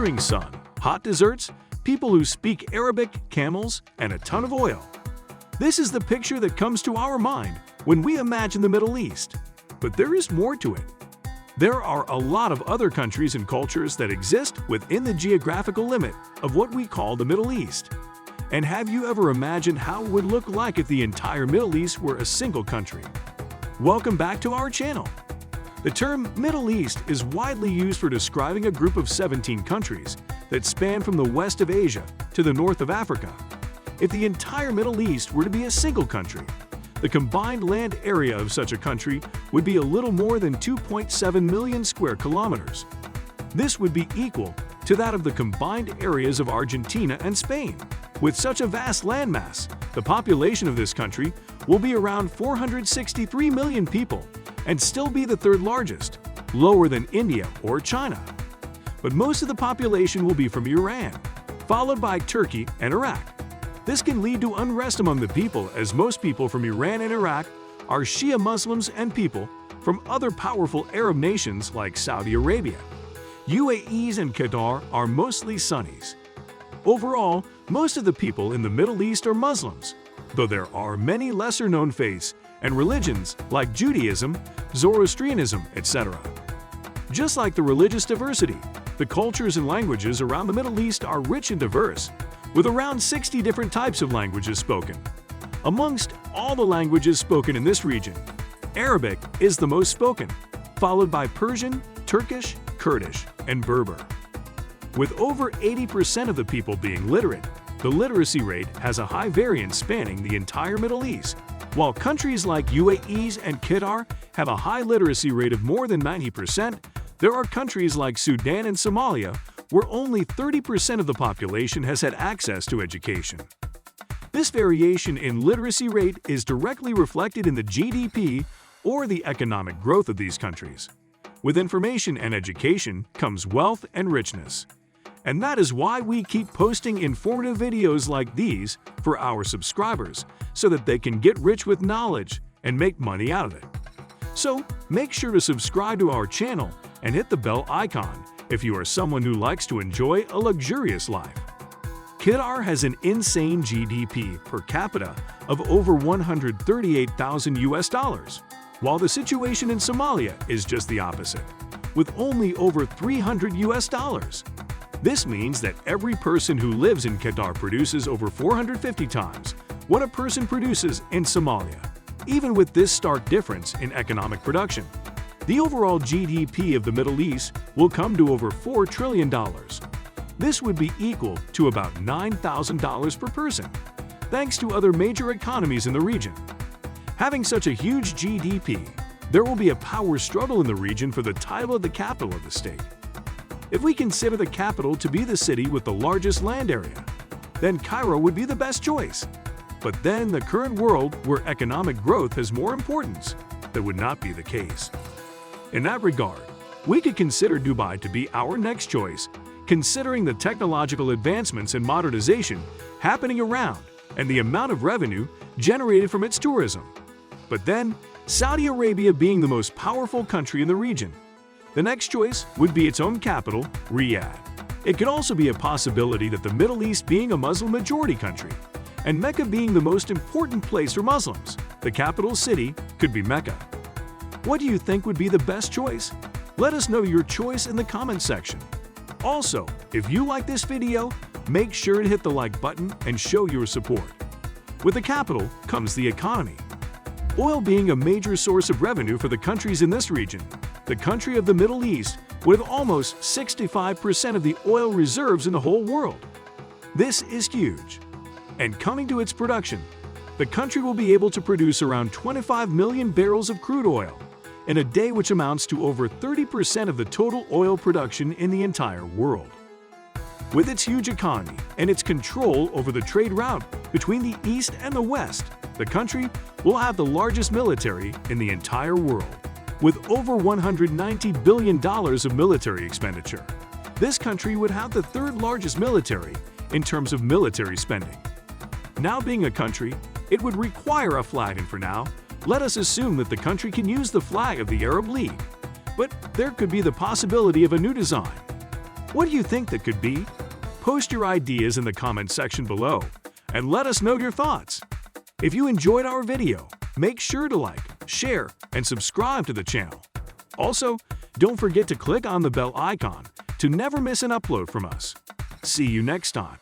blistering sun, hot desserts, people who speak Arabic, camels, and a ton of oil. This is the picture that comes to our mind when we imagine the Middle East. But there is more to it. There are a lot of other countries and cultures that exist within the geographical limit of what we call the Middle East. And have you ever imagined how it would look like if the entire Middle East were a single country? Welcome back to our channel. The term Middle East is widely used for describing a group of 17 countries that span from the west of Asia to the north of Africa. If the entire Middle East were to be a single country, the combined land area of such a country would be a little more than 2.7 million square kilometers. This would be equal to that of the combined areas of Argentina and Spain. With such a vast landmass, the population of this country will be around 463 million people and still be the third largest, lower than India or China. But most of the population will be from Iran, followed by Turkey and Iraq. This can lead to unrest among the people, as most people from Iran and Iraq are Shia Muslims and people from other powerful Arab nations like Saudi Arabia. UAEs and Qatar are mostly Sunnis. Overall, most of the people in the Middle East are Muslims, though there are many lesser-known faiths and religions like Judaism, Zoroastrianism, etc. Just like the religious diversity, the cultures and languages around the Middle East are rich and diverse, with around 60 different types of languages spoken. Amongst all the languages spoken in this region, Arabic is the most spoken, followed by Persian, Turkish, Kurdish, and Berber. With over 80% of the people being literate, the literacy rate has a high variance spanning the entire Middle East. While countries like UAEs and Qatar have a high literacy rate of more than 90%, there are countries like Sudan and Somalia where only 30% of the population has had access to education. This variation in literacy rate is directly reflected in the GDP or the economic growth of these countries. With information and education comes wealth and richness. And that is why we keep posting informative videos like these for our subscribers, so that they can get rich with knowledge and make money out of it. So make sure to subscribe to our channel and hit the bell icon if you are someone who likes to enjoy a luxurious life. Qatar has an insane GDP per capita of over 138,000 US, while the situation in Somalia is just the opposite, with only over 300 US. This means that every person who lives in Qatar produces over 450 times what a person produces in Somalia. Even with this stark difference in economic production, the overall GDP of the Middle East will come to over $4 trillion. This would be equal to about $9,000 per person, thanks to other major economies in the region. Having such a huge GDP, there will be a power struggle in the region for the title of the capital of the state. If we consider the capital to be the city with the largest land area, then Cairo would be the best choice. But then the current world where economic growth has more importance, that would not be the case. In that regard, we could consider Dubai to be our next choice, considering the technological advancements and modernization happening around and the amount of revenue generated from its tourism. But then, Saudi Arabia being the most powerful country in the region, the next choice would be its own capital, Riyadh. It could also be a possibility that the Middle East being a Muslim-majority country, and Mecca being the most important place for Muslims, the capital city could be Mecca. What do you think would be the best choice? Let us know your choice in the comments section. Also, if you like this video, make sure to hit the like button and show your support. With the capital comes the economy. Oil being a major source of revenue for the countries in this region, the country of the Middle East with almost 65% of the oil reserves in the whole world. This is huge. And coming to its production, the country will be able to produce around 25 million barrels of crude oil in a day, which amounts to over 30% of the total oil production in the entire world. With its huge economy and its control over the trade route between the East and the West, the country will have the largest military in the entire world. With over $190 billion of military expenditure, this country would have the third largest military in terms of military spending. Now being a country, it would require a flag, and for now, let us assume that the country can use the flag of the Arab League. But there could be the possibility of a new design. What do you think that could be? Post your ideas in the comment section below and let us know your thoughts. If you enjoyed our video, make sure to like, share, and subscribe to the channel. Also, don't forget to click on the bell icon to never miss an upload from us. See you next time.